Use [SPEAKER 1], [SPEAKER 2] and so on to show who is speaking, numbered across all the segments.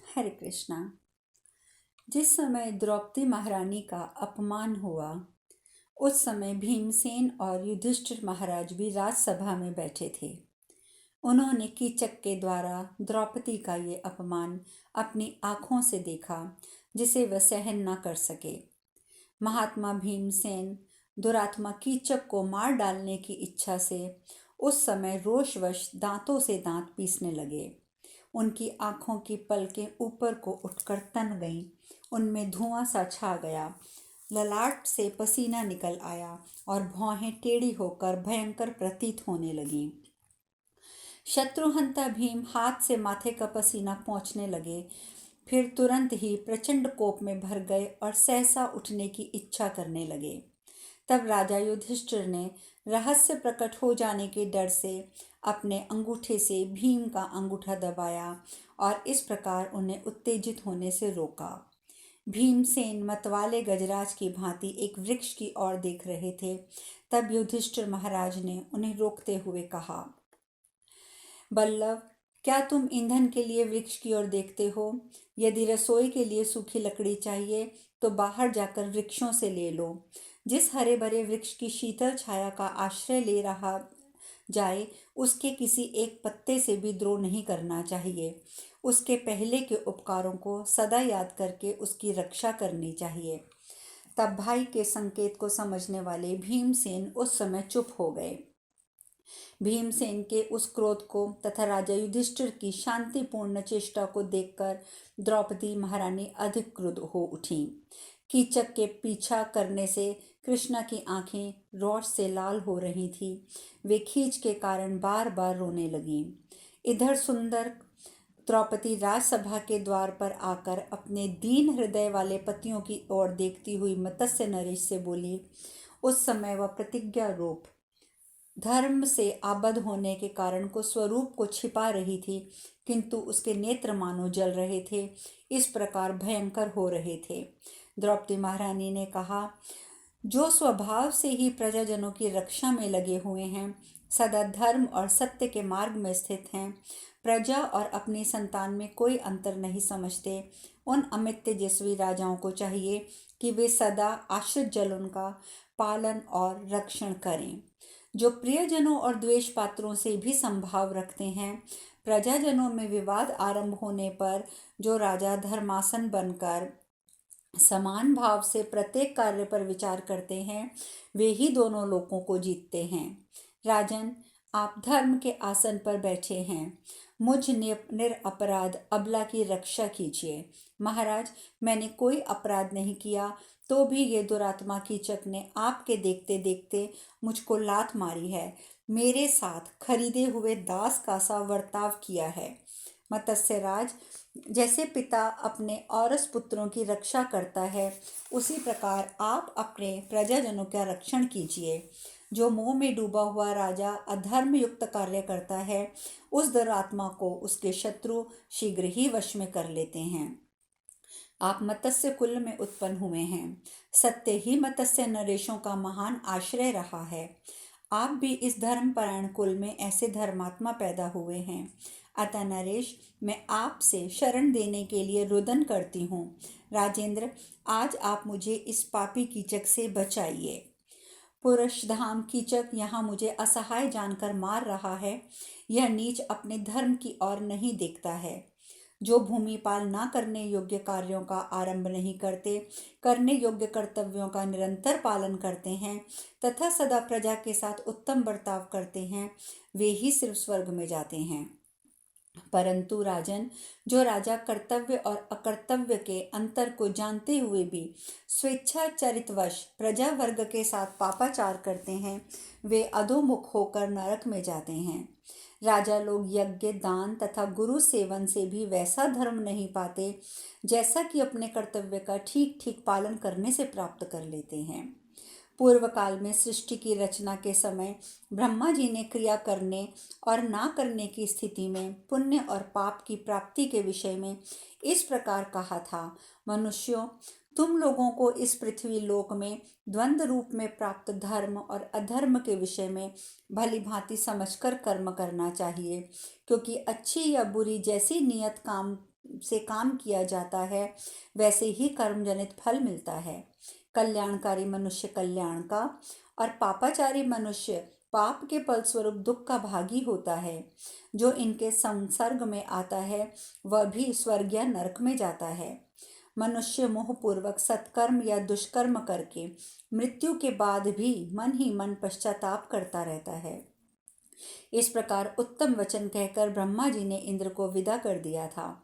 [SPEAKER 1] हरे कृष्णा। जिस समय द्रौपदी महारानी का अपमान हुआ उस समय भीमसेन और युधिष्ठिर महाराज भी राजसभा में बैठे थे। उन्होंने कीचक के द्वारा द्रौपदी का ये अपमान अपनी आंखों से देखा जिसे वह सहन न कर सके। महात्मा भीमसेन दुरात्मा कीचक को मार डालने की इच्छा से उस समय रोषवश दांतों से दांत पीसने लगे। उनकी आंखों की पलकें ऊपर को उठकर तन गईं। उनमें धुआं सा छा गया। ललाट से पसीना निकल आया और भौहें टेढ़ी होकर भयंकर प्रतीत होने लगीं। शत्रुहंता भीम हाथ से माथे का पसीना पोंछने लगे, फिर तुरंत ही प्रचंड कोप में भर गए और सहसा उठने की इच्छा करने लगे। तब राजा युधिष्ठिर ने रहस्य प्रकट हो जाने के डर से अपने अंगूठे से भीम का अंगूठा दबाया और इस प्रकार उन्हें उत्तेजित होने से रोका। भीमसेन मतवाले गजराज की भांति एक वृक्ष की ओर देख रहे थे। तब युधिष्ठिर महाराज ने उन्हें रोकते हुए कहा, बल्लभ, क्या तुम ईंधन के लिए वृक्ष की ओर देखते हो? यदि रसोई के लिए सूखी लकड़ी चाहिए तो बाहर जाकर वृक्षों से ले लो। जिस हरे भरे वृक्ष की शीतल छाया का आश्रय ले रहा जाए उसके किसी एक पत्ते से भी द्रोह नहीं करना चाहिए। उसके पहले के उपकारों को सदा याद करके उसकी रक्षा करनी चाहिए। तब भाई के संकेत को समझने वाले भीमसेन उस समय चुप हो गए। भीमसेन के उस क्रोध को तथा राजा युधिष्ठिर की शांतिपूर्ण चेष्टा को देखकर द्रौपदी महारानी अधिक क्रुद्ध हो उठी। कीचक के पीछा करने से कृष्णा की आंखें रोष से लाल हो रही थी। वे खींच के कारण बार बार रोने लगीं। इधर सुंदर द्रौपदी राजसभा के द्वार पर आकर अपने दीन हृदय वाले पतियों की ओर देखती हुई मत्स्य नरेश से बोली। उस समय वह प्रतिज्ञा रूप धर्म से आबद्ध होने के कारण को स्वरूप को छिपा रही थी, किंतु उसके नेत्र मानो जल रहे थे, इस प्रकार भयंकर हो रहे थे। द्रौपदी महारानी ने कहा, जो स्वभाव से ही प्रजाजनों की रक्षा में लगे हुए हैं, सदा धर्म और सत्य के मार्ग में स्थित हैं, प्रजा और अपनी संतान में कोई अंतर नहीं समझते, उन अमित तेजस्वी राजाओं को चाहिए कि वे सदा आश्रित जनों का पालन और रक्षण करें। जो प्रियजनों और द्वेष पात्रों से भी संभाव रखते हैं, प्रजाजनों में विवाद आरंभ होने पर जो राजा धर्मासन बनकर समान भाव से प्रत्येक कार्य पर विचार करते हैं, वे ही दोनों लोगों को जीतते हैं। राजन, आप धर्म के आसन पर बैठे हैं, मुझ निरपराध अबला की रक्षा कीजिए। महाराज, मैंने कोई अपराध नहीं किया, तो भी ये दुरात्मा कीचक ने आपके देखते देखते मुझको लात मारी है, मेरे साथ खरीदे हुए दास का सा वर्ताव किया है। मत्स्यराज, जैसे पिता अपने औरस पुत्रों की रक्षा करता है, उसी प्रकार आप अपने प्रजाजनों का रक्षण कीजिए। जो मोह में डूबा हुआ राजा अधर्म युक्त कार्य करता है, उस दुरात्मा को उसके शत्रु शीघ्र ही वश में कर लेते हैं। आप मत्स्य कुल में उत्पन्न हुए हैं, सत्य ही मत्स्य नरेशों का महान आश्रय रहा है। आप भी इस धर्मपरायण कुल में ऐसे धर्मात्मा पैदा हुए हैं। अतः नरेश, मैं आपसे शरण देने के लिए रुदन करती हूँ। राजेंद्र, आज आप मुझे इस पापी कीचक से बचाइए। पुरुषधाम कीचक यहाँ मुझे असहाय जानकर मार रहा है। यह नीच अपने धर्म की ओर नहीं देखता है। जो भूमिपाल ना करने योग्य कार्यों का आरंभ नहीं करते, करने योग्य कर्तव्यों का निरंतर पालन करते हैं तथा सदा प्रजा के साथ उत्तम बर्ताव करते हैं, वे ही सिर्फ स्वर्ग में जाते हैं। परंतु राजन, जो राजा कर्तव्य और अकर्तव्य के अंतर को जानते हुए भी स्वेच्छाचरितवश प्रजा वर्ग के साथ पापाचार करते हैं, वे अधोमुख होकर नरक में जाते हैं। राजा लोग यज्ञ, दान तथा गुरु सेवन से भी वैसा धर्म नहीं पाते जैसा कि अपने कर्तव्य का ठीक ठीक पालन करने से प्राप्त कर लेते हैं। पूर्व काल में सृष्टि की रचना के समय ब्रह्मा जी ने क्रिया करने और ना करने की स्थिति में पुण्य और पाप की प्राप्ति के विषय में इस प्रकार कहा था, मनुष्यों, तुम लोगों को इस पृथ्वी लोक में द्वंद्व रूप में प्राप्त धर्म और अधर्म के विषय में भली भांति समझकर कर्म करना चाहिए, क्योंकि अच्छी या बुरी जैसी नियत काम किया जाता है वैसे ही कर्म जनित फल मिलता है। कल्याणकारी मनुष्य कल्याण का और पापाचारी मनुष्य पाप के फलस्वरूप दुख का भागी होता है। जो इनके संसर्ग में आता है वह भी स्वर्ग या नरक में जाता है। मनुष्य मोहपूर्वक सत्कर्म या दुष्कर्म करके मृत्यु के बाद भी मन ही मन पश्चाताप करता रहता है। इस प्रकार उत्तम वचन कहकर ब्रह्मा जी ने इंद्र को विदा कर दिया था।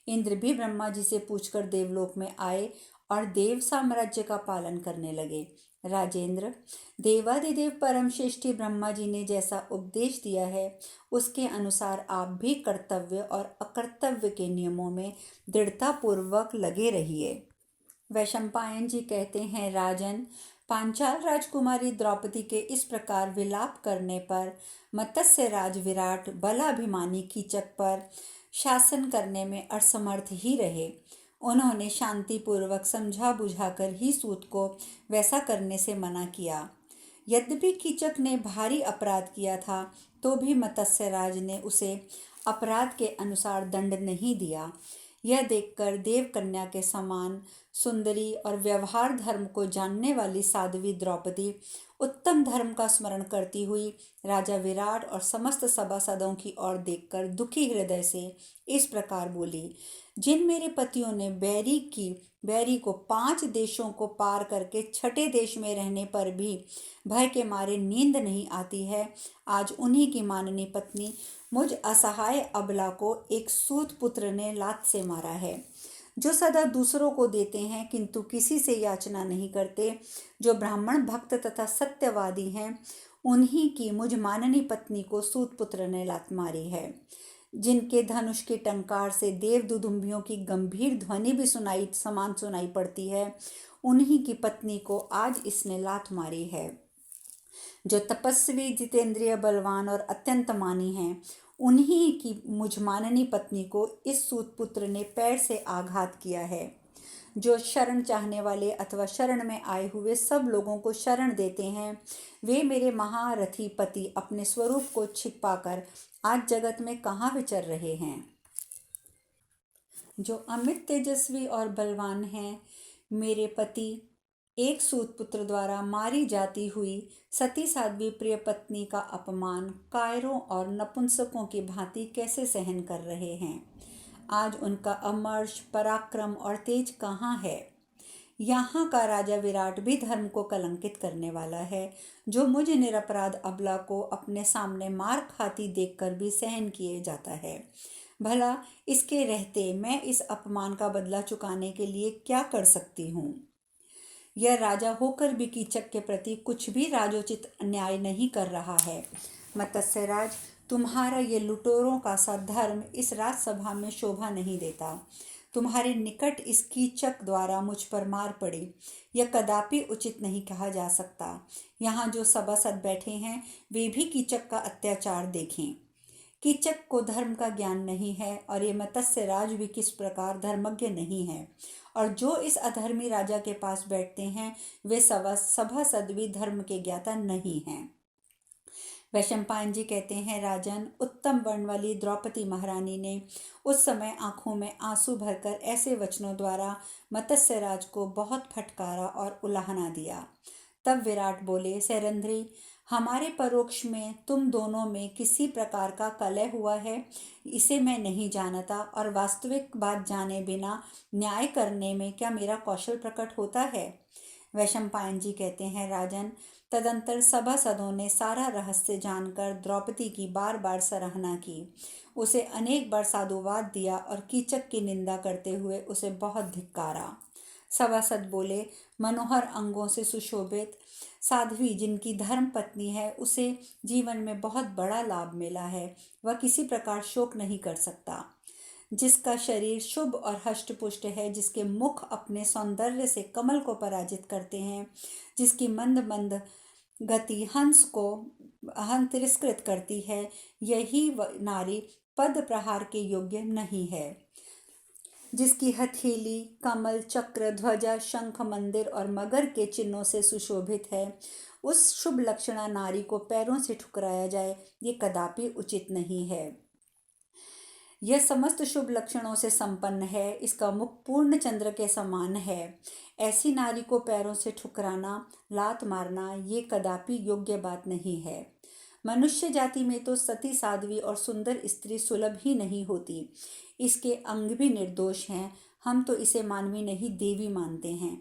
[SPEAKER 1] इंद्र भी ब्रह्मा जी से पूछकर देवलोक में आए और देव साम्राज्य का पालन करने लगे। राजेंद्र, देवादिदेव परम श्रेष्ठी ब्रह्मा जी ने जैसा उपदेश दिया है उसके अनुसार आप भी कर्तव्य और अकर्तव्य के नियमों में दृढ़तापूर्वक लगे रहिए। वैशंपायन जी कहते हैं, राजन, पांचाल राजकुमारी द्रौपदी के इस प्रकार विलाप करने पर मत्स्य राज विराट बलाभिमानी कीचक पर शासन करने में असमर्थ ही रहे। उन्होंने शांतिपूर्वक समझा बुझाकर ही सूत को वैसा करने से मना किया। यद्यपि कीचक ने भारी अपराध किया था तो भी मत्स्यराज ने उसे अपराध के अनुसार दंड नहीं दिया। यह देखकर देव कन्या के समान सुंदरी और व्यवहार धर्म को जानने वाली साध्वी द्रौपदी उत्तम धर्म का स्मरण करती हुई राजा विराट और समस्त सभासदों की ओर देखकर दुखी हृदय से इस प्रकार बोली, जिन मेरे पतियों ने बैरी को 5 देशों को पार करके 6ठे देश में रहने पर भी भय के मारे नींद नहीं आती है, आज उन्हीं की माननी पत्नी मुझ असहाय अबला को एक सूत पुत्र ने लात से मारा है। जो सदा दूसरों को देते हैं किंतु किसी से याचना नहीं करते, जो ब्राह्मण भक्त तथा सत्यवादी हैं, उन्हीं की मुझ माननी पत्नी को सूत पुत्र ने लात मारी है। जिनके धनुष के टंकार से देव दुदुम्बियों की गंभीर ध्वनि भी सुनाई पड़ती है, उन्हीं की पत्नी को आज इसने लात मारी है। जो तपस्वी, जितेंद्रिय, बलवान और अत्यंत मानी हैं, उन्हीं की मुझ माननी पत्नी को इस सूत पुत्र ने पैर से आघात किया है। जो शरण चाहने वाले अथवा शरण में आए हुए सब लोगों को शरण देते हैं, वे मेरे महारथी पति अपने स्वरूप को छिपाकर आज जगत में कहाँ विचर रहे हैं। जो अमित तेजस्वी और बलवान हैं, मेरे पति एक सूत पुत्र द्वारा मारी जाती हुई सती साध्वी प्रिय पत्नी का अपमान कायरों और नपुंसकों की भांति कैसे सहन कर रहे हैं। आज उनका अमर्ष, पराक्रम और तेज कहाँ है। यहाँ का राजा विराट भी धर्म को कलंकित करने वाला है, जो मुझ निरपराध अबला को अपने सामने मार खाती देखकर भी सहन किए जाता है। भला इसके रहते मैं इस अपमान का बदला चुकाने के लिए क्या कर सकती हूँ। यह राजा होकर भी कीचक के प्रति कुछ भी राजोचित न्याय नहीं कर रहा है। मत्स्यराज, तुम्हारा ये लुटेरों का सा धर्म इस राजसभा में शोभा नहीं देता। तुम्हारे निकट इस कीचक द्वारा मुझ पर मार पड़ी, यह कदापि उचित नहीं कहा जा सकता। यहाँ जो सभासद बैठे हैं वे भी कीचक का अत्याचार देखें। कीचक को धर्म का ज्ञान नहीं है और ये मत्स्यराज भी किस प्रकार धर्मज्ञ नहीं है, और जो इस अधर्मी राजा के पास बैठते हैं वे सभासद भी धर्म के ज्ञाता नहीं हैं। वैशंपायन जी कहते हैं, राजन, उत्तम वर्ण वाली द्रौपदी महारानी ने उस समय आंखों में आंसू भरकर ऐसे वचनों द्वारा मत्स्यराज को बहुत फटकारा और उलाहना दिया। तब विराट बोले, सैरंध्री, हमारे परोक्ष में तुम दोनों में किसी प्रकार का कलह हुआ है, इसे मैं नहीं जानता, और वास्तविक बात जाने बिना न्याय करने में क्या मेरा कौशल प्रकट होता है। वैशंपायन जी कहते हैं, राजन, तदंतर सभासदों ने सारा रहस्य जानकर द्रौपदी की बार बार सराहना की, उसे अनेक बार साधुवाद दिया और कीचक की निंदा करते हुए उसे बहुत धिक्कारा। सभासद बोले, मनोहर अंगों से सुशोभित साध्वी जिनकी धर्म पत्नी है, उसे जीवन में बहुत बड़ा लाभ मिला है। वह किसी प्रकार शोक नहीं कर सकता। जिसका शरीर शुभ और हष्टपुष्ट है, जिसके मुख अपने सौंदर्य से कमल को पराजित करते हैं, जिसकी मंद मंद गति हंस तिरस्कृत करती है, यही नारी पद प्रहार के योग्य नहीं है। जिसकी हथेली कमल, चक्र, ध्वजा, शंख, मंदिर और मगर के चिन्हों से सुशोभित है, उस शुभ लक्षणा नारी को पैरों से ठुकराया जाए, ये कदापि उचित नहीं है। यह समस्त शुभ लक्षणों से संपन्न है, इसका मुख पूर्ण चंद्र के समान है। ऐसी नारी को पैरों से ठुकराना, लात मारना, ये कदापि योग्य बात नहीं है। मनुष्य जाति में तो सती, साध्वी और सुंदर स्त्री सुलभ ही नहीं होती। इसके अंग भी निर्दोष हैं, हम तो इसे मानवी नहीं देवी मानते हैं।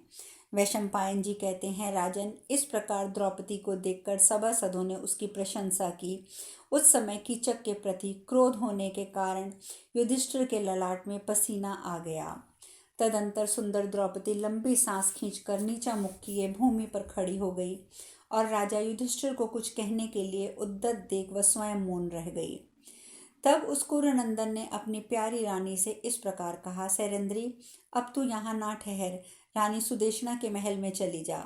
[SPEAKER 1] वैशंपायन जी कहते हैं, राजन, इस प्रकार द्रौपदी को देखकर सभासदों ने उसकी प्रशंसा की। उस समय कीचक के प्रति क्रोध होने के कारण युधिष्ठिर के ललाट में पसीना आ गया। तदंतर सुंदर द्रौपदी लंबी सांस खींचकर नीचा मुख किए भूमि पर खड़ी हो गई और राजा युधिष्ठिर को कुछ कहने के लिए उद्यत देख वह स्वयं मौन रह गई। तब उस कुरुनंदन ने अपनी प्यारी रानी से इस प्रकार कहा, सैरेंद्री, अब तू यहाँ ना ठहर, रानी सुदेशना के महल में चली जा।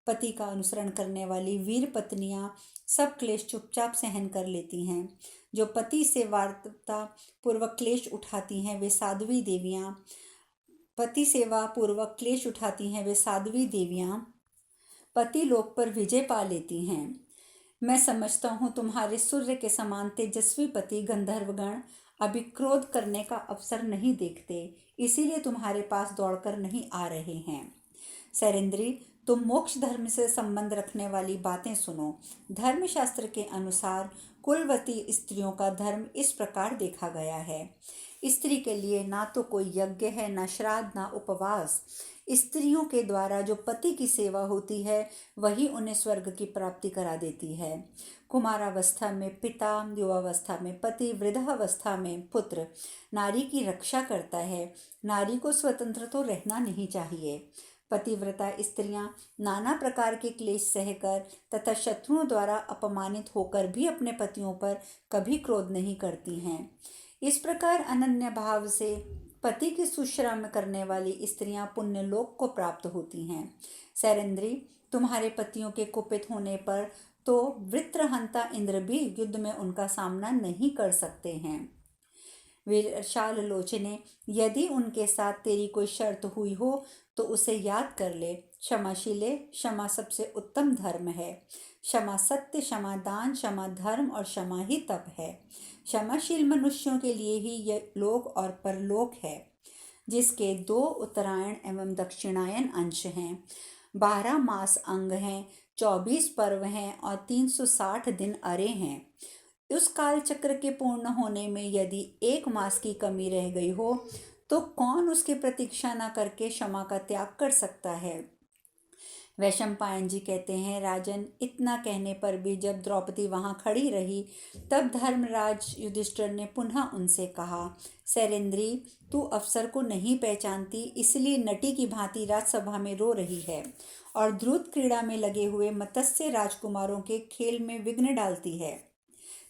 [SPEAKER 1] पति का अनुसरण करने वाली वीर पत्नियां सब क्लेश चुपचाप सहन कर लेती हैं। जो पति से वार्ता पूर्वक क्लेश उठाती हैं वे साध्वी देवियां पति लोक पर विजय पा लेती हैं। मैं समझता हूँ तुम्हारे सूर्य के समान तेजस्वी पति गंधर्वगण अभी क्रोध करने का अवसर नहीं देखते, इसीलिए तुम्हारे पास दौड़कर नहीं आ रहे हैं। सैरेंद्री, तुम मोक्ष धर्म से संबंध रखने वाली बातें सुनो। धर्मशास्त्र के अनुसार कुलवती स्त्रियों का धर्म इस प्रकार देखा गया है। स्त्री के लिए ना तो कोई यज्ञ है, ना श्राद्ध, ना उपवास। स्त्रियों के द्वारा जो पति की सेवा होती है वही उन्हें स्वर्ग की प्राप्ति करा देती है। कुमारावस्था में पिता, युवावस्था में पति, वृद्धावस्था में पुत्र नारी की रक्षा करता है। नारी को स्वतंत्र तो रहना नहीं चाहिए। पतिव्रता स्त्रियां नाना प्रकार के क्लेश सहकर तथा शत्रुओं द्वारा अपमानित होकर भी अपने पतियों पर कभी क्रोध नहीं करती हैं। इस प्रकार अनन्य भाव से पति की सुश्रम करने वाली स्त्रियां पुण्य लोक को प्राप्त होती हैं। सैरेंद्री, तुम्हारे पतियों के कुपित होने पर तो वृत्रहंता इंद्र भी युद्ध में उनका सामना नहीं कर सकते हैं। विशाल लोचने, यदि उनके साथ तेरी कोई शर्त हुई हो तो उसे याद कर ले। क्षमाशीले, क्षमा सबसे उत्तम धर्म है। क्षमा सत्य, क्षमा दान, क्षमा धर्म और क्षमा ही तप है। क्षमाशील मनुष्यों के लिए ही यह लोक और परलोक है, जिसके 2 उत्तरायण एवं दक्षिणायन अंश हैं, 12 मास अंग हैं, 24 पर्व हैं और 360 दिन अरे हैं। उस काल चक्र के पूर्ण होने में यदि 1 मास की कमी रह गई हो तो कौन उसकी प्रतीक्षा न करके क्षमा का त्याग कर सकता है। वैशंपायन जी कहते हैं, राजन, इतना कहने पर भी जब द्रौपदी वहां खड़ी रही तब धर्मराज युधिष्ठिर ने पुनः उनसे कहा, सैरेंद्री, तू अफसर को नहीं पहचानती, इसलिए नटी की भांति राजसभा में रो रही है और द्रुत क्रीड़ा में लगे हुए मत्स्य राजकुमारों के खेल में विघ्न डालती है।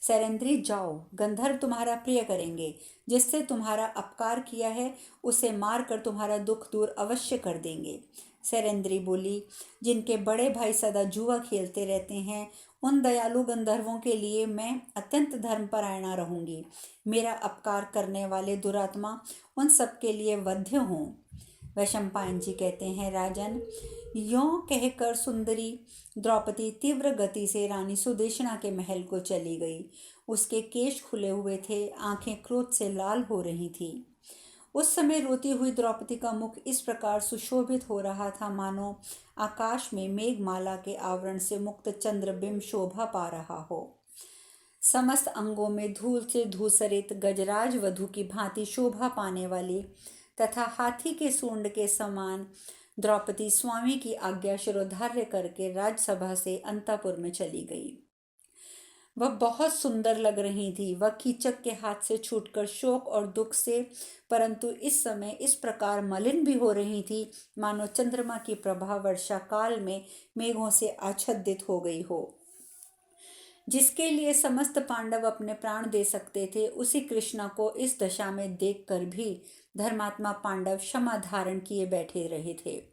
[SPEAKER 1] सैरेंद्री, जाओ, गंधर्व तुम्हारा प्रिय करेंगे। जिससे तुम्हारा अपकार किया है उसे मारकर तुम्हारा दुख दूर अवश्य कर देंगे। सैरेंद्री बोली, जिनके बड़े भाई सदा जुआ खेलते रहते हैं उन दयालु गंधर्वों के लिए मैं अत्यंत धर्मपरायणा रहूंगी। मेरा अपकार करने वाले दुरात्मा उन सबके लिए वध्य हों। वैशंपायन जी कहते हैं, राजन, यों कहकर सुंदरी द्रौपदी तीव्र गति से रानी सुदेशना के महल को चली गई। उसके केश खुले हुए थे, आंखें क्रोध से लाल हो रही थी। उस समय रोती हुई द्रौपदी का मुख इस प्रकार सुशोभित हो रहा था मानो आकाश में मेघमाला के आवरण से मुक्त चंद्रबिंब शोभा पा रहा हो। समस्त अंगों में धूल से धूसरित गजराज वधू की भांति शोभा पाने वाली तथा हाथी के सूंड के समान द्रौपदी स्वामी की आज्ञा शिरोधार्य करके राजसभा से अंतःपुर में चली गई। वह बहुत सुंदर लग रही थी। वह कीचक के हाथ से छूटकर शोक और दुख से, परंतु इस समय इस प्रकार मलिन भी हो रही थी मानो चंद्रमा की प्रभा वर्षा काल में मेघों से आच्छादित हो गई हो। जिसके लिए समस्त पांडव अपने प्राण दे सकते थे, उसी कृष्णा को इस दशा में देखकर भी धर्मात्मा पांडव क्षमा धारण किए बैठे रहे थे।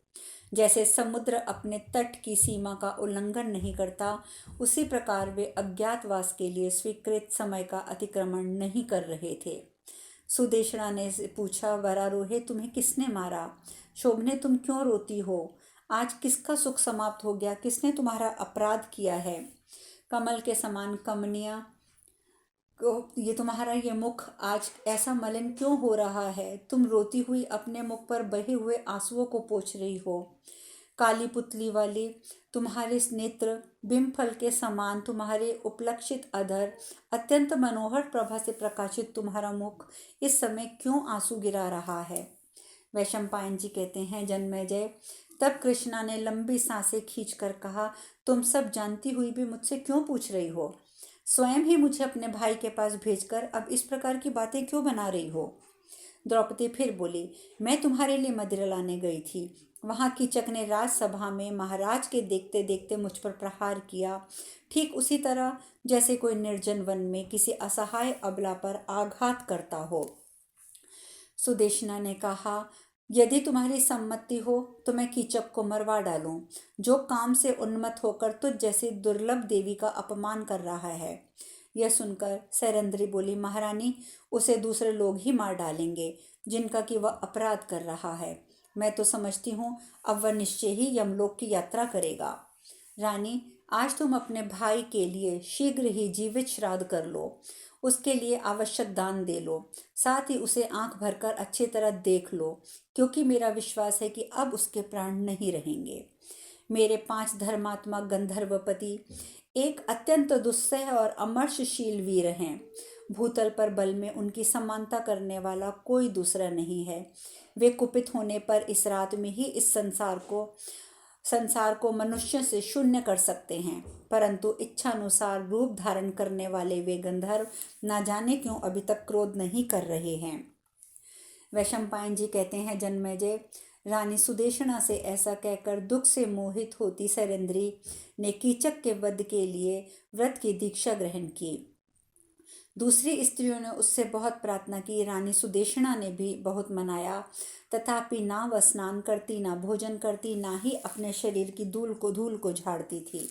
[SPEAKER 1] जैसे समुद्र अपने तट की सीमा का उल्लंघन नहीं करता, उसी प्रकार वे अज्ञातवास के लिए स्वीकृत समय का अतिक्रमण नहीं कर रहे थे। सुदेशना ने पूछा, वरारोहे, तुम्हें किसने मारा? शोभने, तुम क्यों रोती हो? आज किसका सुख समाप्त हो गया? किसने तुम्हारा अपराध किया है? कमल के समान कमनीय ये तुम्हारा ये मुख आज ऐसा मलिन क्यों हो रहा है? तुम रोती हुई अपने मुख पर बहे हुए आंसुओं को पोंछ रही हो। काली पुतली वाली तुम्हारे नेत्र बिंबफल के समान, तुम्हारे उपलक्षित अधर, अत्यंत मनोहर प्रभा से प्रकाशित तुम्हारा मुख इस समय क्यों आंसू गिरा रहा है? वैशंपायन जी कहते हैं, जन्मेजय, तब कृष्णा ने लंबी सांसें खींचकर कहा, तुम सब जानती हुई भी मुझसे क्यों पूछ रही हो? स्वयं ही मुझे अपने भाई के पास भेजकर अब इस प्रकार की बातें क्यों बना रही हो? द्रौपदी फिर बोली, मैं तुम्हारे लिए मदिरा लाने गई थी। वहां कीचक ने राजसभा में महाराज के देखते देखते मुझ पर प्रहार किया, ठीक उसी तरह जैसे कोई निर्जन वन में किसी असहाय अबला पर आघात करता हो। सुदेशना ने कहा, यदि तुम्हारी सम्मति हो तो मैं कीचक को मरवा डालूं, जो काम से उन्मत्त होकर तुझ जैसी दुर्लभ देवी का अपमान कर रहा है। यह सुनकर सैरंध्री बोली, महारानी, उसे दूसरे लोग ही मार डालेंगे जिनका कि वह अपराध कर रहा है। मैं तो समझती हूँ अब वह निश्चय ही यमलोक की यात्रा करेगा। रानी, आज तुम अपने भाई के लिए शीघ्र ही जीवित श्राद्ध कर लो, उसके लिए आवश्यक दान दे लो, साथ ही उसे आंख भरकर अच्छी तरह देख लो, क्योंकि मेरा विश्वास है कि अब उसके प्राण नहीं रहेंगे। मेरे 5 धर्मात्मा गंधर्वपति एक अत्यंत दुस्सह और अमर्षशील वीर हैं। भूतल पर बल में उनकी समानता करने वाला कोई दूसरा नहीं है। वे कुपित होने पर इस रात में ही इस संसार को मनुष्य से शून्य कर सकते हैं, परंतु इच्छानुसार रूप धारण करने वाले वे गंधर्व ना जाने क्यों अभी तक क्रोध नहीं कर रहे हैं। वैशंपायन जी कहते हैं, जन्मेजय, रानी सुदेशना से ऐसा कहकर दुख से मोहित होती सैरंध्री ने कीचक के वध के लिए व्रत की दीक्षा ग्रहण की। दूसरी स्त्रियों ने उससे बहुत प्रार्थना की, रानी सुदेशना ने भी बहुत मनाया, तथापि ना वह स्नान करती, ना भोजन करती, ना ही अपने शरीर की धूल को झाड़ती थी।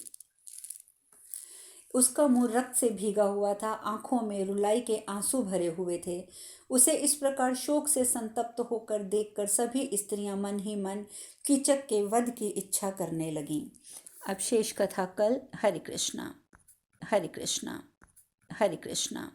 [SPEAKER 1] उसका मुंह रक्त से भीगा हुआ था, आंखों में रुलाई के आंसू भरे हुए थे। उसे इस प्रकार शोक से संतप्त होकर देखकर सभी स्त्रियां मन ही मन कीचक के वध की इच्छा करने लगीं। अब शेष कथा कल। हरे कृष्णा, हरे कृष्णा, हरे कृष्णा।